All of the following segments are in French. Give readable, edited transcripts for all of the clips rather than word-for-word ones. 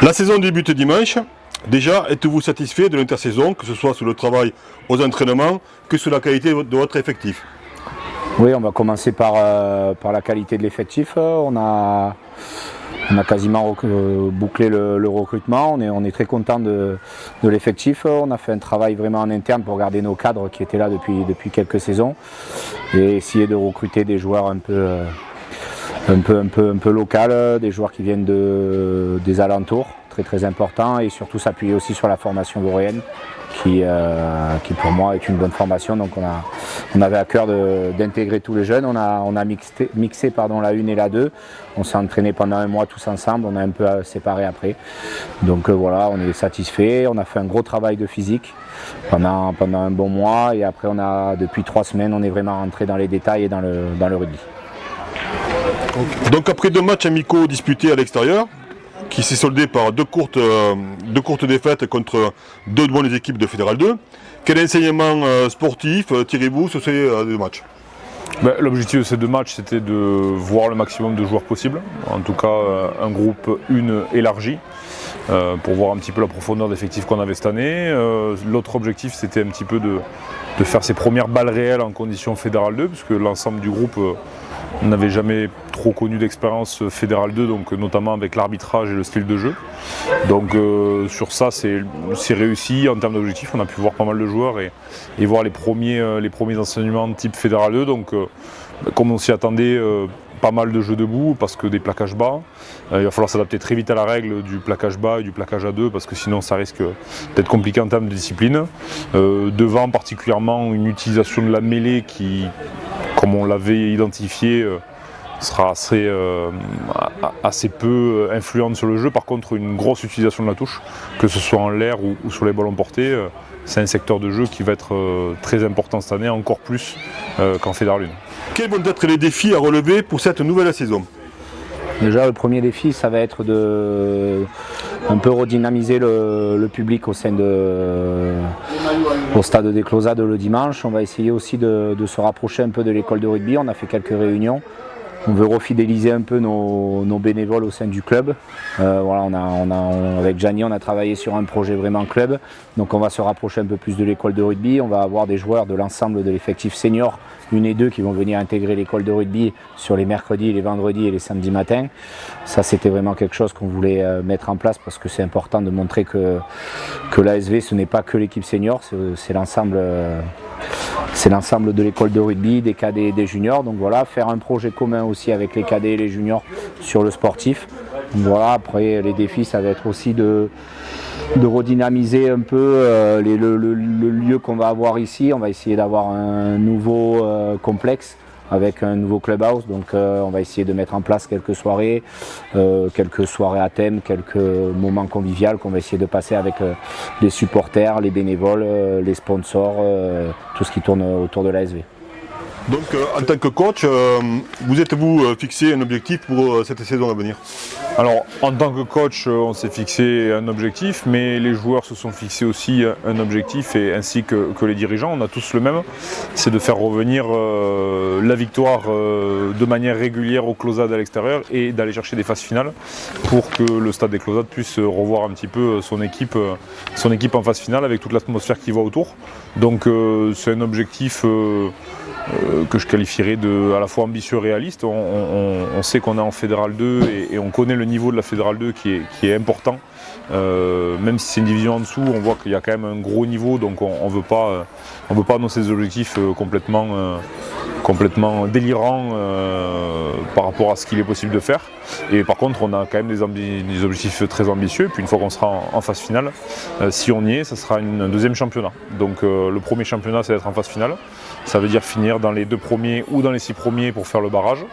La saison débute dimanche. Déjà, êtes-vous satisfait de l'intersaison, que ce soit sur le travail aux entraînements, que sur la qualité de votre effectif? Oui, on va commencer par la qualité de l'effectif. On a quasiment bouclé le recrutement. On est très content de l'effectif. On a fait un travail vraiment en interne pour garder nos cadres qui étaient là depuis quelques saisons et essayer de recruter des joueurs un peu local, des joueurs qui viennent des alentours, très important, et surtout s'appuyer aussi sur la formation vauréenne qui pour moi est une bonne formation. Donc on avait à cœur d'intégrer tous les jeunes. On a mixé la 1 et la 2. On s'est entraîné pendant un mois tous ensemble, on a un peu séparé après. Donc voilà, on est satisfait. On a fait un gros travail de physique pendant un bon mois, et après depuis 3 semaines, on est vraiment rentré dans les détails et dans le rugby. Donc après 2 matchs amicaux disputés à l'extérieur, qui s'est soldé par deux courtes défaites contre 2 bonnes équipes de Fédéral 2, quel enseignement sportif tirez-vous sur ces 2 matchs? L'objectif de ces 2 matchs, c'était de voir le maximum de joueurs possible, en tout cas un groupe 1 élargi, pour voir un petit peu la profondeur d'effectifs qu'on avait cette année. L'autre objectif, c'était un petit peu de faire ses premières balles réelles en condition Fédéral 2, puisque l'ensemble du groupe n'avait jamais trop connu d'expérience Fédéral 2, donc notamment avec l'arbitrage et le style de jeu. Donc sur ça, c'est réussi en termes d'objectifs. On a pu voir pas mal de joueurs et voir les premiers enseignements de type Fédéral 2. Donc comme on s'y attendait, pas mal de jeux debout parce que des plaquages bas. Il va falloir s'adapter très vite à la règle du plaquage bas et du plaquage à 2, parce que sinon ça risque d'être compliqué en termes de discipline. Devant particulièrement une utilisation de la mêlée qui, comme on l'avait identifié, sera assez peu influente sur le jeu. Par contre, une grosse utilisation de la touche, que ce soit en l'air ou sur les ballons portés, c'est un secteur de jeu qui va être très important cette année, encore plus qu'en Fédéral 1. Quels vont être les défis à relever pour cette nouvelle saison? Déjà, le premier défi, ça va être de un peu redynamiser le public au stade des Closades le dimanche. On va essayer aussi de se rapprocher un peu de l'école de rugby. On a fait quelques réunions. On veut refidéliser un peu nos bénévoles au sein du club. Voilà, avec Gianni, on a travaillé sur un projet vraiment club. Donc on va se rapprocher un peu plus de l'école de rugby. On va avoir des joueurs de l'ensemble de l'effectif senior 1 et 2 qui vont venir intégrer l'école de rugby sur les mercredis, les vendredis et les samedis matins. Ça, c'était vraiment quelque chose qu'on voulait mettre en place, parce que c'est important de montrer que l'ASV, ce n'est pas que l'équipe senior, c'est l'ensemble. C'est l'ensemble de l'école de rugby, des cadets et des juniors. Donc voilà, faire un projet commun aussi avec les cadets et les juniors sur le sportif. Donc voilà, après les défis, ça va être aussi de redynamiser un peu le lieu qu'on va avoir ici. On va essayer d'avoir un nouveau complexe avec un nouveau clubhouse. Donc on va essayer de mettre en place quelques soirées à thème, quelques moments conviviaux qu'on va essayer de passer avec les supporters, les bénévoles, les sponsors, tout ce qui tourne autour de l'ASV. Donc en tant que coach, vous êtes-vous fixé un objectif pour cette saison à venir? Alors en tant que coach, on s'est fixé un objectif, mais les joueurs se sont fixés aussi un objectif, et ainsi que les dirigeants. On a tous le même, c'est de faire revenir la victoire de manière régulière aux Closades à l'extérieur, et d'aller chercher des phases finales pour que le stade des Closades puisse revoir un petit peu son équipe en phase finale, avec toute l'atmosphère qui va autour. Donc c'est un objectif que je qualifierais à la fois ambitieux et réaliste. On sait qu'on est en Fédéral 2 et on connaît le niveau de la Fédéral 2 qui est important. Même si c'est une division en dessous, on voit qu'il y a quand même un gros niveau, donc on veut pas annoncer des objectifs complètement délirants par rapport à ce qu'il est possible de faire. Et par contre, on a quand même des objectifs très ambitieux. Et puis une fois qu'on sera en phase finale, si on y est, ça sera un 2e championnat. Donc le premier championnat, c'est d'être en phase finale. Ça veut dire finir dans les 2 premiers ou dans les 6 premiers pour faire le barrage.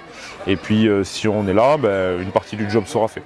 Et puis si on est là, une partie du job sera fait.